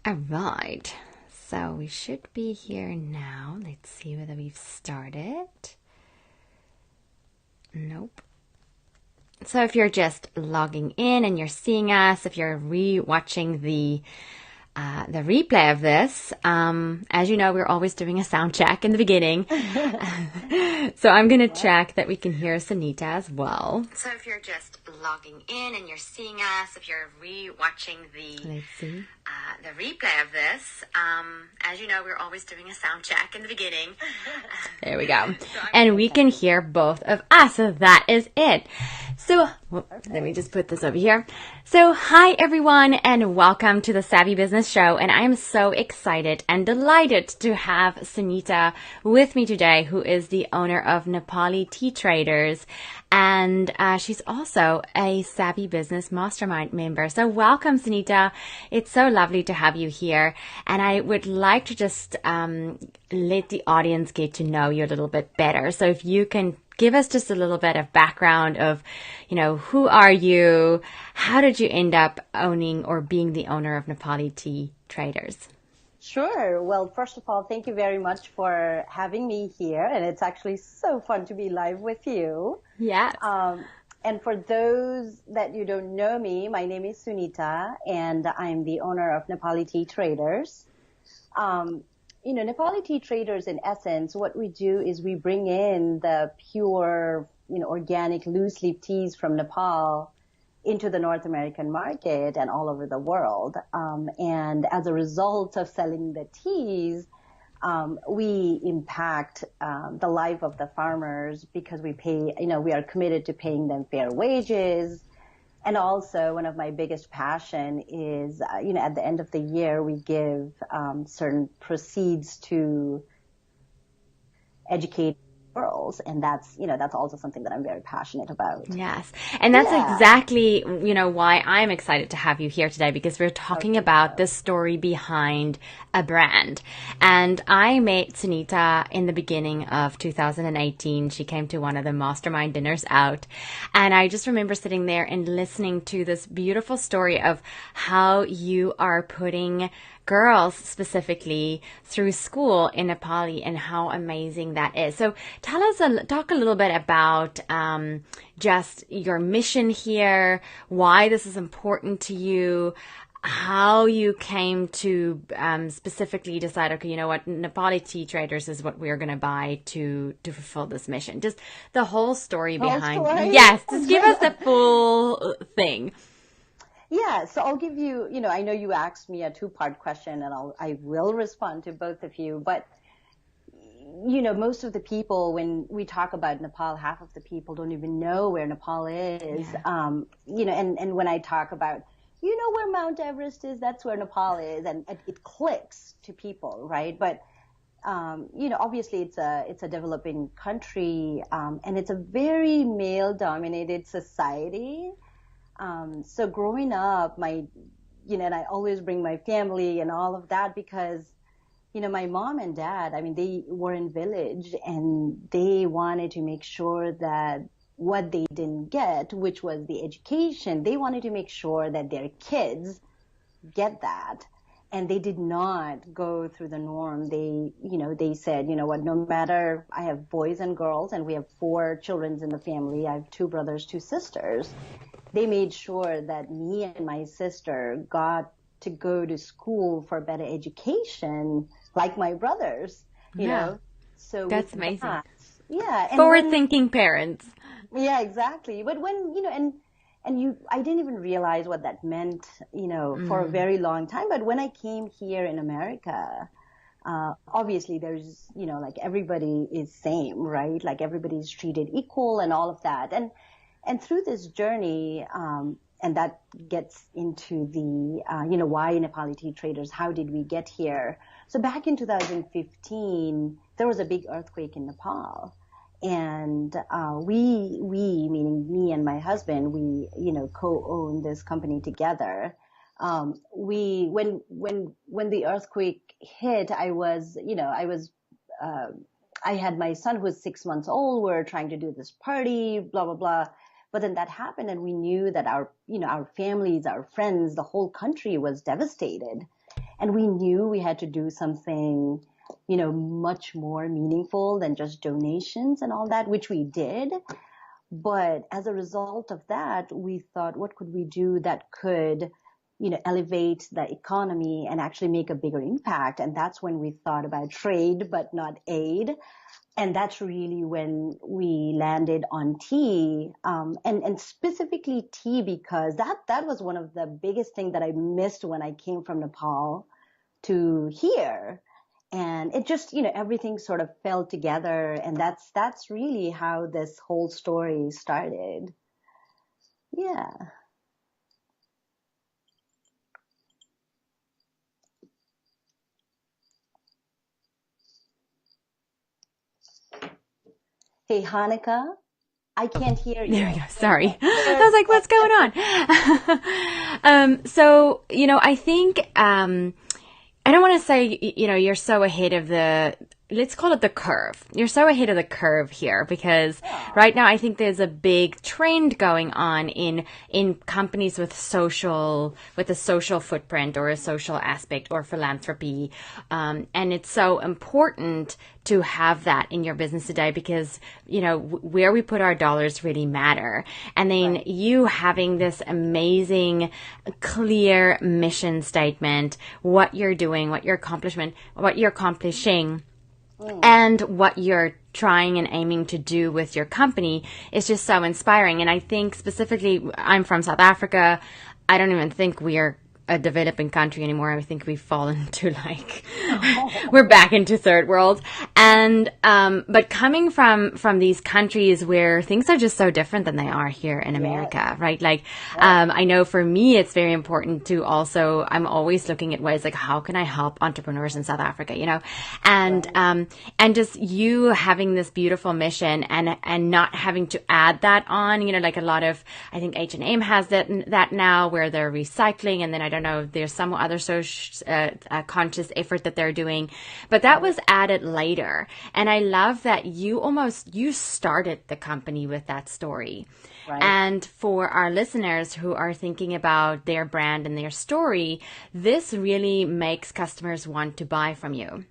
All right. So we should be here now. Let's see whether we've started. Nope. So if you're just logging in and you're seeing us, if you're re-watching the replay of this, as you know, we're always doing a sound check in the beginning. So I'm going to check that we can hear Sunita as well. So if you're just logging in and you're seeing us, if you're re-watching let's see, the replay of this, as you know, we're always doing a sound check in the beginning. There we go. And we can hear both of us. So that is it. So let me just put this over here. So hi everyone and welcome to the Savvy Business Show. And I'm so excited and delighted to have Sunita with me today, who is the owner of Nepali Tea Traders. And she's also a Savvy Business Mastermind member. So welcome, Sunita. It's so lovely to have you here. And I would like to just let the audience get to know you a little bit better. So if you can give us just a little bit of background of, who are you? How did you end up owning or being the owner of Nepali Tea Traders? Sure. Well, first of all, thank you very much for having me here. And it's actually so fun to be live with you. Yes. And for those that you don't know me, my name is Sunita, and I'm the owner of Nepali Tea Traders. Nepali Tea Traders, in essence, what we do is we bring in the pure, organic loose leaf teas from Nepal into the North American market and all over the world. And as a result of selling the teas, we impact the life of the farmers because we pay, we are committed to paying them fair wages. And also one of my biggest passion is, at the end of the year, we give certain proceeds to educate girls, and that's also something that I'm very passionate about. Yes. And that's exactly, why I'm excited to have you here today, because we're talking about the story behind a brand. And I met Sunita in the beginning of 2018. She came to one of the mastermind dinners out. And I just remember sitting there and listening to this beautiful story of how you are putting girls specifically through school in Nepali and how amazing that is. So talk a little bit about just your mission here, why this is important to you, how you came to specifically decide, okay, you know what, Nepali Tea Traders is what we're going to buy to fulfill this mission. Just the whole story behind. Yes, just give us the full thing. Yeah, so I'll give you, I know you asked me a two-part question, and I will respond to both of you, but most of the people, when we talk about Nepal, half of the people don't even know where Nepal is. Yeah. And when I talk about, where Mount Everest is, that's where Nepal is, and it clicks to people, right? But obviously it's a developing country, and it's a very male-dominated society. So growing up, and I always bring my family and all of that because, my mom and dad, they were in village and they wanted to make sure that what they didn't get, which was the education, they wanted to make sure that their kids get that. And they did not go through the norm. They said, what, no matter, I have boys and girls, and we have 4 children in the family. I have 2 brothers, 2 sisters. They made sure that me and my sister got to go to school for better education, like my brothers, you know. So that's amazing. That, yeah. Forward-thinking parents. Yeah, exactly. But when, I didn't even realize what that meant, for a very long time. But when I came here in America, obviously there's, like everybody is same, right? Like everybody's treated equal and all of that. And through this journey, and that gets into the, why Nepali Tea Traders, how did we get here? So back in 2015, there was a big earthquake in Nepal. And we, meaning me and my husband, we, co-own this company together. When the earthquake hit, I had my son who was 6 months old. We were trying to do this party, blah, blah, blah. But then that happened, and we knew that our families, our friends, the whole country was devastated. And we knew we had to do something, much more meaningful than just donations and all that, which we did. But as a result of that, we thought, what could we do that could, elevate the economy and actually make a bigger impact? And that's when we thought about trade, but not aid. And that's really when we landed on tea, and specifically tea, because that was one of the biggest things that I missed when I came from Nepal to here. And it just, everything sort of fell together. And that's really how this whole story started. Yeah. Hey, Hanukkah, I can't hear There we you. go. Sorry. I was like, what's going on? So, I think, I don't want to say, you're so ahead of let's call it the curve. You're so ahead of the curve here because right now I think there's a big trend going on in companies with a social footprint or a social aspect or philanthropy. And it's so important to have that in your business today because, where we put our dollars really matter. And then you having this amazing, clear mission statement, what you're doing, what you're accomplishing, and what you're trying and aiming to do with your company is just so inspiring. And I think specifically, I'm from South Africa. I don't even think we are a developing country anymore. I think we've fallen to we're back into third world. And, but coming from these countries where things are just so different than they are here in America, right? I know for me, it's very important to also, I'm always looking at ways how can I help entrepreneurs in South Africa, and just you having this beautiful mission and not having to add that on, a lot of, I think H&M has that now where they're recycling, and then I don't know, there's some other conscious effort that they're doing, but that was added later. And I love that you started the company with that story. Right. And for our listeners who are thinking about their brand and their story, this really makes customers want to buy from you.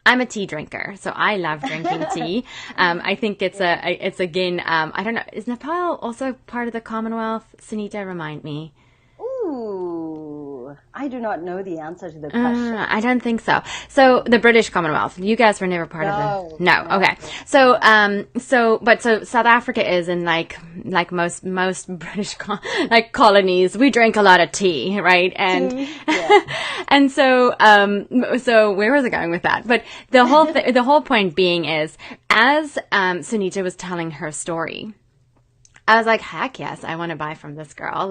I'm a tea drinker, so I love drinking tea. I think it's again, I don't know, is Nepal also part of the Commonwealth? Sunita, remind me. Ooh, I do not know the answer to the question. I don't think so. So the British Commonwealth, you guys were never part of the. No. Okay. So South Africa is in like most British colonies. We drink a lot of tea, right? And and so where was I going with that? But the whole point being is, as Sunita was telling her story, I was like, heck yes, I want to buy from this girl.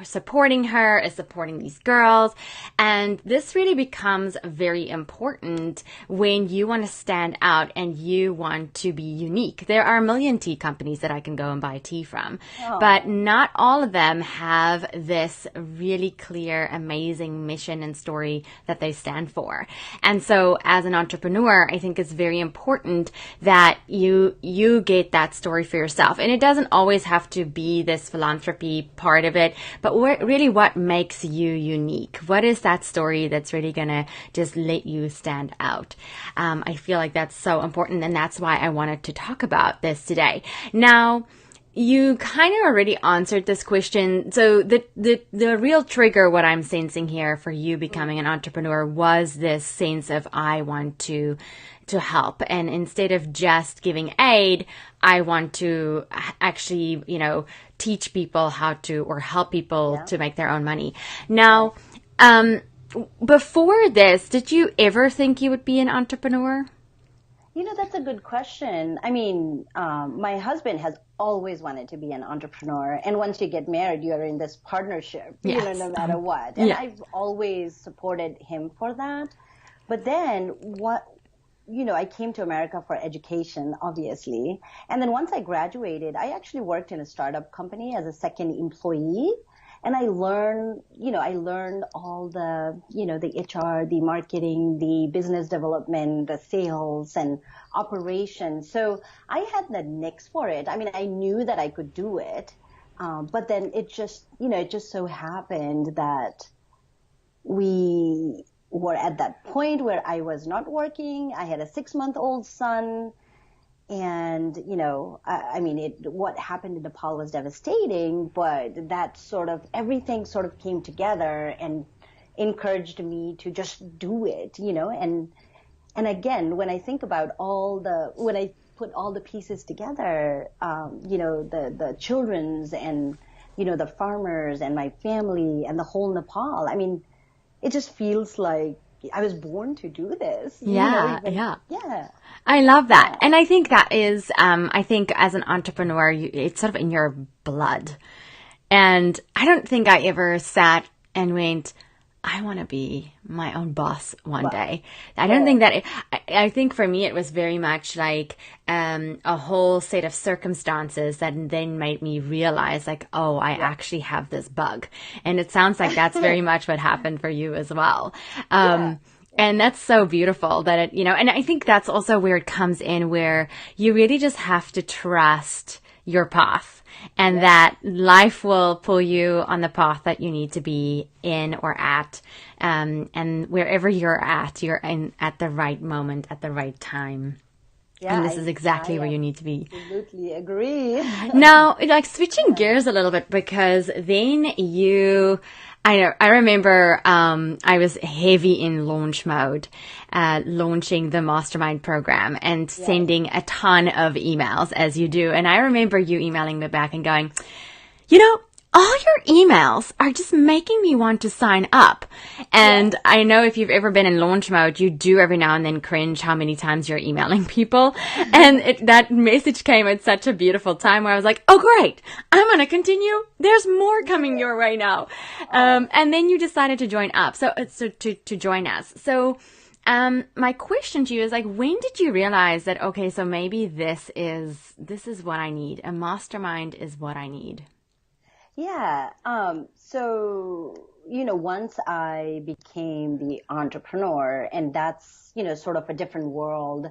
Supporting her is supporting these girls. And this really becomes very important when you want to stand out and you want to be unique. There are a million tea companies that I can go and buy tea from, but not all of them have this really clear, amazing mission and story that they stand for. And so as an entrepreneur, I think it's very important that you get that story for yourself. And it doesn't always have to be this philanthropy part of it, but really what makes you unique? What is that story that's really going to just let you stand out? I feel like that's so important, and that's why I wanted to talk about this today. Now, you kind of already answered this question. So the real trigger, what I'm sensing here for you becoming an entrepreneur, was this sense of I want to help. And instead of just giving aid, I want to actually, teach people how to, or help people to make their own money. Now, before this, did you ever think you would be an entrepreneur? That's a good question. I mean, my husband has always wanted to be an entrepreneur. And once you get married, you're in this partnership, no matter what. And I've always supported him for that. But then I came to America for education, obviously. And then once I graduated, I actually worked in a startup company as a second employee. And I learned all the, the HR, the marketing, the business development, the sales and operations. So I had the nicks for it. I mean, I knew that I could do it. But then it just so happened that we were at that point where I was not working. I had a 6-month-old son. And, I mean, what happened in Nepal was devastating, but that sort of, everything sort of came together and encouraged me to just do it, and again, when I think about when I put all the pieces together, the children's and, the farmers and my family and the whole Nepal, I mean, it just feels like I was born to do this. Yeah, Yeah. I love that. And I think that is, I think as an entrepreneur, it's sort of in your blood. And I don't think I ever sat and went, I want to be my own boss one day. I don't think that, I think for me, it was very much like a whole set of circumstances that then made me realize like, oh, I actually have this bug. And it sounds like that's very much what happened for you as well. And that's so beautiful that and I think that's also where it comes in, where you really just have to trust your path, and that life will pull you on the path that you need to be in or at. And wherever you're at the right moment, at the right time. Yeah, and this is exactly where you need to be. Absolutely agree. Now, like switching gears a little bit, because then I remember I was heavy in launch mode, launching the mastermind program and sending a ton of emails, as you do. And I remember you emailing me back and going, all your emails are just making me want to sign up. And I know if you've ever been in launch mode, you do every now and then cringe how many times you're emailing people. And that message came at such a beautiful time where I was like, oh, great. I'm going to continue. There's more coming your way now. And then you decided to join up. So to join us. So, my question to you is like, when did you realize that, okay, so maybe this is what I need. A mastermind is what I need. Yeah. So, once I became the entrepreneur, and that's, sort of a different world,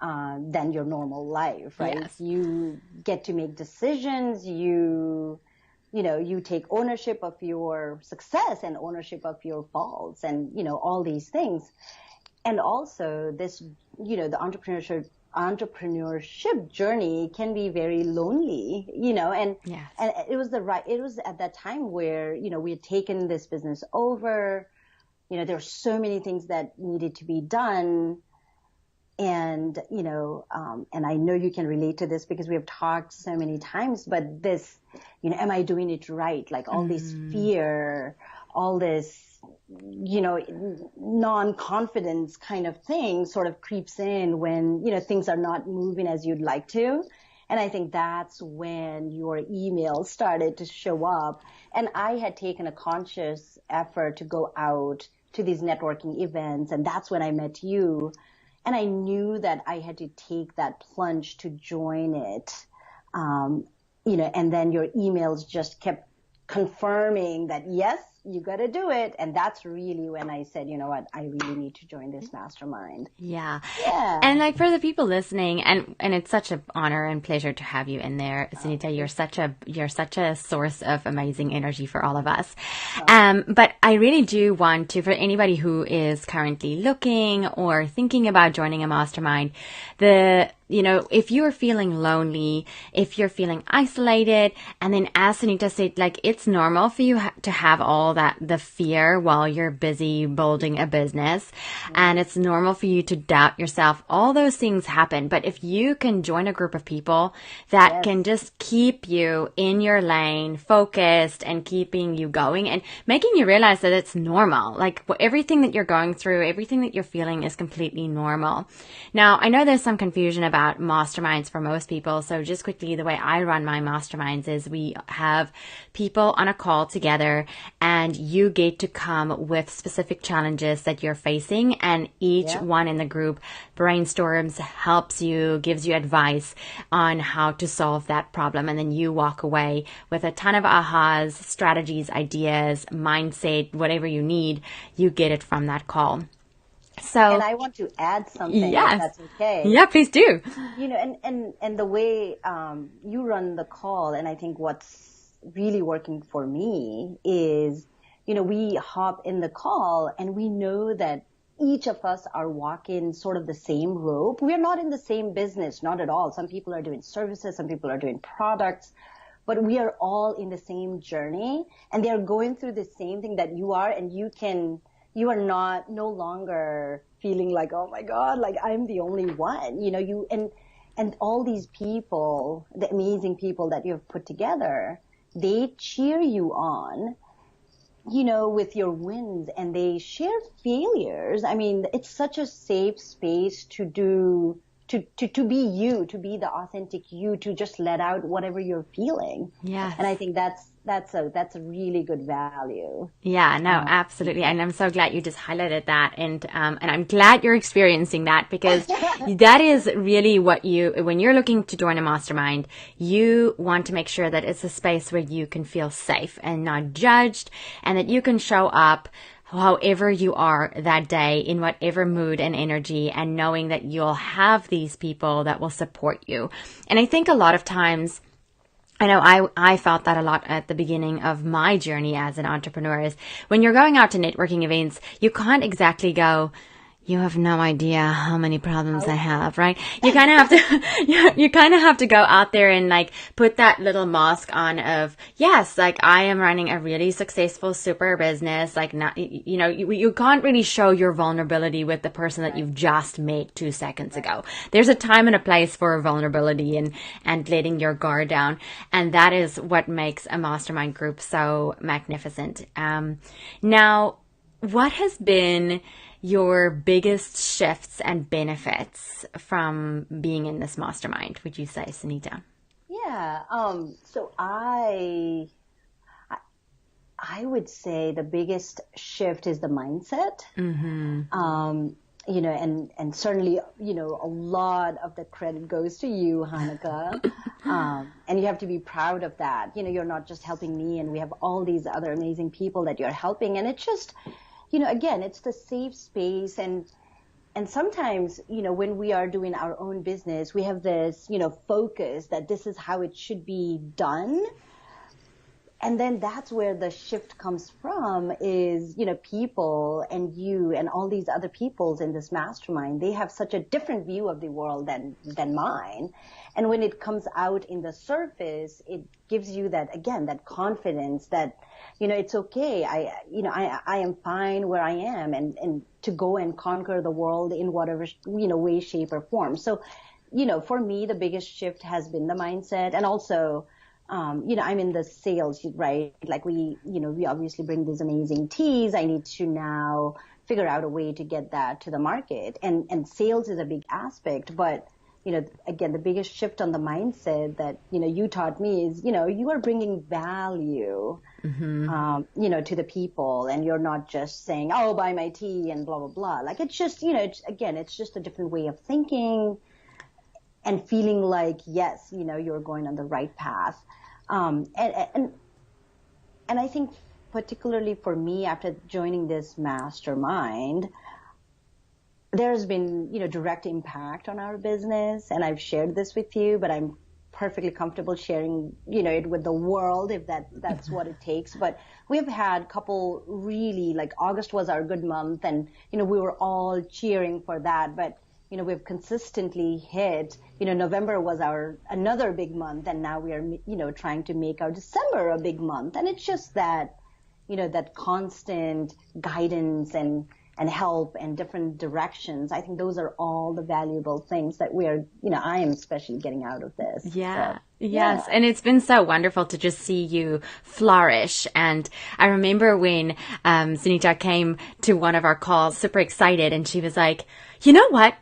than your normal life, right? Yes. You get to make decisions. You take ownership of your success and ownership of your faults and, all these things. And also this, the entrepreneurship journey can be very lonely, and it was at that time where, we had taken this business over, there were so many things that needed to be done. And, and I know you can relate to this because we have talked so many times, but this, am I doing it right? Like all this fear, all this, non-confidence kind of thing sort of creeps in when, things are not moving as you'd like to. And I think that's when your emails started to show up. And I had taken a conscious effort to go out to these networking events. And that's when I met you. And I knew that I had to take that plunge to join it. And then your emails just kept confirming that, yes, you got to do it. And that's really when I said, you know what, I really need to join this mastermind. Yeah. And like for the people listening, and it's such an honor and pleasure to have you in there, Sunita. You're such a source of amazing energy for all of us. But I really do want to, for anybody who is currently looking or thinking about joining a mastermind, if you're feeling lonely, if you're feeling isolated, and then as Sunita said, like it's normal for you to have all the fear while you're busy building a business, and it's normal for you to doubt yourself. All those things happen. But if you can join a group of people that can just keep you in your lane, focused, and keeping you going and making you realize that it's normal. Like everything that you're going through, everything that you're feeling is completely normal. Now, I know there's some confusion about masterminds for most people. So just quickly, the way I run my masterminds is we have people on a call together, and you get to come with specific challenges that you're facing, and each one in the group brainstorms, helps you, gives you advice on how to solve that problem. And then you walk away with a ton of ahas, strategies, ideas, mindset, whatever you need, you get it from that call. So, and I want to add something, if that's okay. Yeah, please do. And the way you run the call, and I think what's really working for me is we hop in the call and we know that each of us are walking sort of the same rope. We're not in the same business, not at all. Some people are doing services, some people are doing products, but we are all in the same journey and they're going through the same thing that you are, and you are not no longer feeling like, oh my God, like I'm the only one, and all these people, the amazing people that you have put together, they cheer you on, with your wins, and they share failures. I mean, it's such a safe space to do, to be you, to be the authentic you, to just let out whatever you're feeling. Yes. And I think that's a really good value. Yeah, no, absolutely. And I'm so glad you just highlighted that. And I'm glad you're experiencing that, because that is really what when you're looking to join a mastermind, you want to make sure that it's a space where you can feel safe and not judged, and that you can show up however you are that day, in whatever mood and energy, and knowing that you'll have these people that will support you. And I think a lot of times, I know I felt that a lot at the beginning of my journey as an entrepreneur, is when you're going out to networking events, you can't exactly go, you have no idea how many problems I have, right? You kind of have to, you kind of have to go out there and like put that little mask on of, yes, like I am running a really successful super business. Like not, you can't really show your vulnerability with the person that you've just met 2 seconds ago. There's a time and a place for vulnerability and letting your guard down. And that is what makes a mastermind group so magnificent. Now, what has been your biggest shifts and benefits from being in this mastermind, would you say, Sunita? Yeah. So I would say the biggest shift is the mindset. Mm-hmm. And certainly, a lot of the credit goes to you, Hanneke. And you have to be proud of that. You're not just helping me, and we have all these other amazing people that you're helping. And it's just, again, it's the safe space. And sometimes, when we are doing our own business, we have this, focus that this is how it should be done. And then that's where the shift comes from is, people and you and all these other peoples in this mastermind, they have such a different view of the world than mine. And when it comes out in the surface, it gives you that, again, that confidence that, it's okay. I am fine where I am, and to go and conquer the world in whatever, way, shape or form. So, for me, the biggest shift has been the mindset. And also, I'm in the sales, right? Like we obviously bring these amazing teas. I need to now figure out a way to get that to the market. And sales is a big aspect, but, again, the biggest shift on the mindset that, you taught me is, you are bringing value, mm-hmm. To the people, and you're not just saying, oh, buy my tea and blah, blah, blah. Like it's just, it's just a different way of thinking and feeling like, yes, you're going on the right path. And I think particularly for me, after joining this mastermind, there's been, direct impact on our business, and I've shared this with you, but I'm perfectly comfortable sharing, it with the world if that's what it takes. But we've had a couple really, like August was our good month, and, we were all cheering for that, but we've consistently hit, November was our another big month, and now we are, trying to make our December a big month. And it's just that, that constant guidance and help and different directions. I think those are all the valuable things that I am especially getting out of this. Yeah. So, yes. Yeah. And it's been so wonderful to just see you flourish. And I remember when Sunita came to one of our calls, super excited, and she was like, you know what?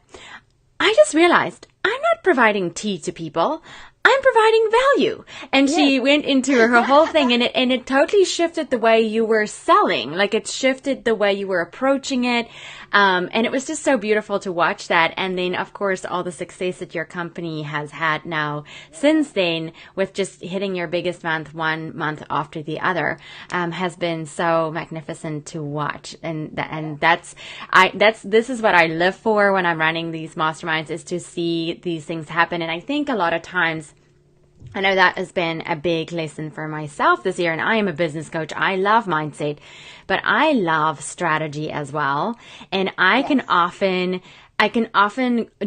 I just realized I'm not providing tea to people. I'm providing value. And she went into her whole thing, and it totally shifted the way you were selling. Like it shifted the way you were approaching it. And it was just so beautiful to watch that. And then of course, all the success that your company has had now since then, with just hitting your biggest month, 1 month after the other, has been so magnificent to watch. And this is what I live for when I'm running these masterminds, is to see these things happen. And I think a lot of times, I know that has been a big lesson for myself this year, and I am a business coach. I love mindset, but I love strategy as well. And I can often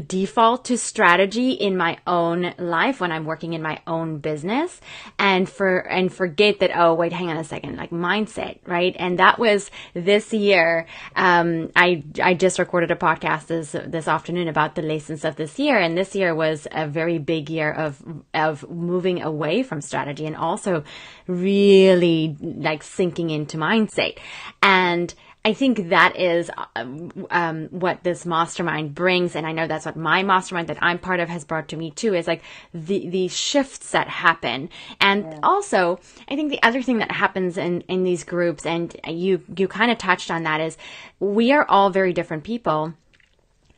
default to strategy in my own life when I'm working in my own business and forget that, oh, wait, hang on a second, like mindset, right? And that was this year. I just recorded a podcast this afternoon about the lessons of this year. And this year was a very big year of moving away from strategy and also really like sinking into mindset. And I think that is what this mastermind brings, and I know that's what my mastermind that I'm part of has brought to me too. Is like the shifts that happen, and also I think the other thing that happens in these groups, and you kind of touched on that, is we are all very different people.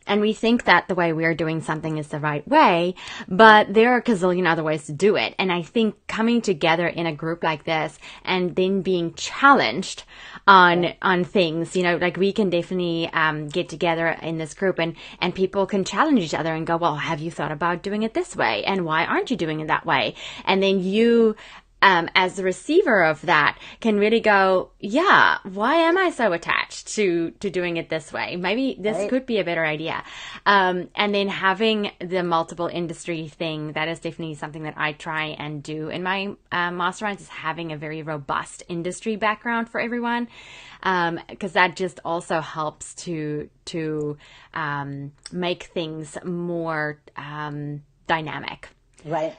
And we think that the way we are doing something is the right way, but there are a gazillion other ways to do it. And I think coming together in a group like this and then being challenged on things, like we can definitely get together in this group and people can challenge each other and go, well, have you thought about doing it this way? And why aren't you doing it that way? And then you as the receiver of that can really go, yeah, why am I so attached to doing it this way? Maybe this could be a better idea. And then having the multiple industry thing, that is definitely something that I try and do in my masterminds, is having a very robust industry background for everyone. Because that just also helps to make things more dynamic. Right.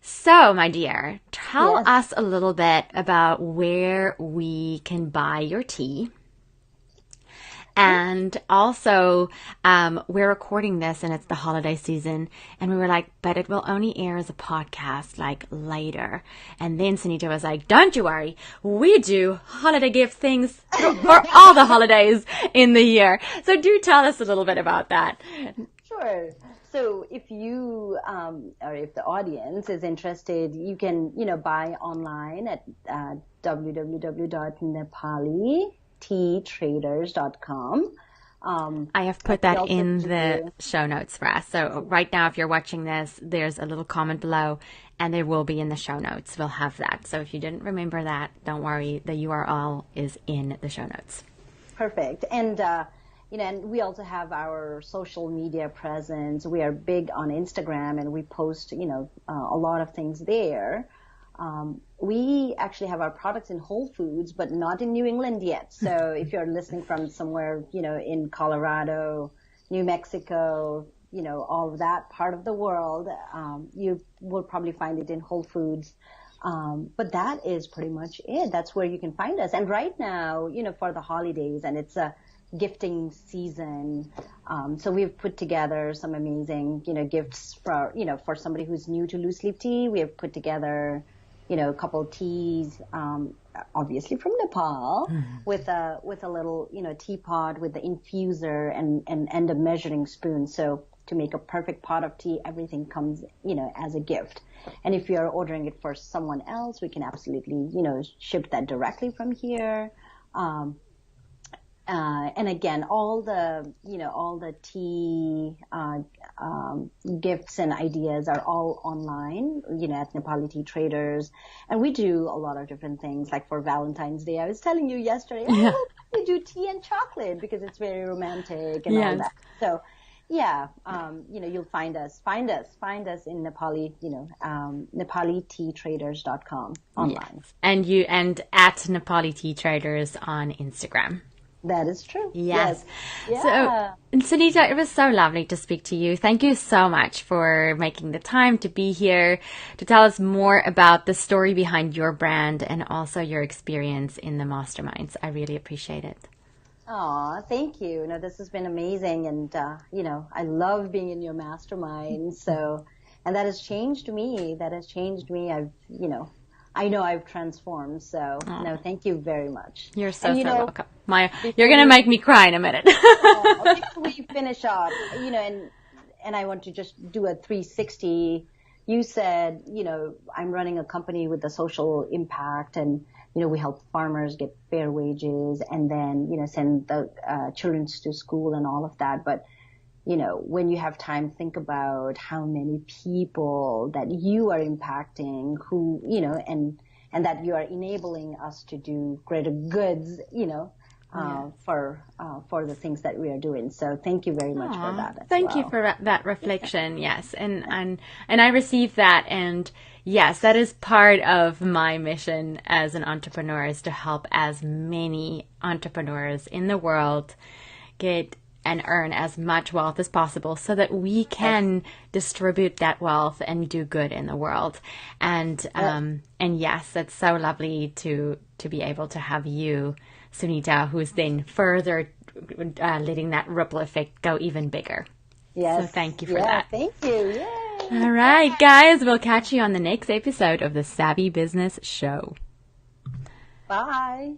So, my dear, tell us a little bit about where we can buy your tea. And also, we're recording this and it's the holiday season. And we were like, but it will only air as a podcast like later. And then Sunita was like, don't you worry. We do holiday gift things for all the holidays in the year. So do tell us a little bit about that. Sure. So if you, or if the audience is interested, you can, buy online at www.nepaliteatraders.com. I have put that in the show notes for us. So right now, if you're watching this, there's a little comment below and there will be in the show notes. We'll have that. So if you didn't remember that, don't worry. The URL is in the show notes. Perfect. And, and we also have our social media presence. We are big on Instagram and we post, a lot of things there. We actually have our products in Whole Foods, but not in New England yet. So if you're listening from somewhere, in Colorado, New Mexico, all of that part of the world, you will probably find it in Whole Foods. But that is pretty much it. That's where you can find us. And right now, for the holidays, and it's a gifting season. So we've put together some amazing, gifts for, for somebody who's new to loose leaf tea. We have put together, a couple of teas, obviously from Nepal, with a little, teapot with the infuser and a measuring spoon. So to make a perfect pot of tea, everything comes, as a gift. And if you're ordering it for someone else, we can absolutely, ship that directly from here. And again, all the tea, gifts and ideas are all online, at Nepali Tea Traders. And we do a lot of different things, like for Valentine's Day. I was telling you yesterday, we do tea and chocolate because it's very romantic and all that. So, you'll find us in Nepali, NepaliTeaTraders.com online. Yes. And at Nepali Tea Traders on Instagram. That is true. Yes. Yeah. So, Sunita, it was so lovely to speak to you. Thank you so much for making the time to be here to tell us more about the story behind your brand and also your experience in the masterminds. I really appreciate it. Oh, thank you. This has been amazing. And, I love being in your mastermind. So, and that has changed me. I know I've transformed. So, thank you very much. You're so welcome. You're going to make me cry in a minute. Before we finish up, and I want to just do a 360. You said, I'm running a company with a social impact and, we help farmers get fair wages and then, send the children to school and all of that. But when you have time, think about how many people that you are impacting who, and that you are enabling us to do greater goods, for the things that we are doing. So thank you very much for that as Thank well. you for that reflection. Yes. And I received that. And yes, that is part of my mission as an entrepreneur, is to help as many entrepreneurs in the world get and earn as much wealth as possible so that we can distribute that wealth and do good in the world. And yes, it's so lovely to be able to have you, Sunita, who's then further letting that ripple effect go even bigger. Yes. So thank you for that. Thank you. Yay. All right, guys, we'll catch you on the next episode of the Savvy Business Show. Bye.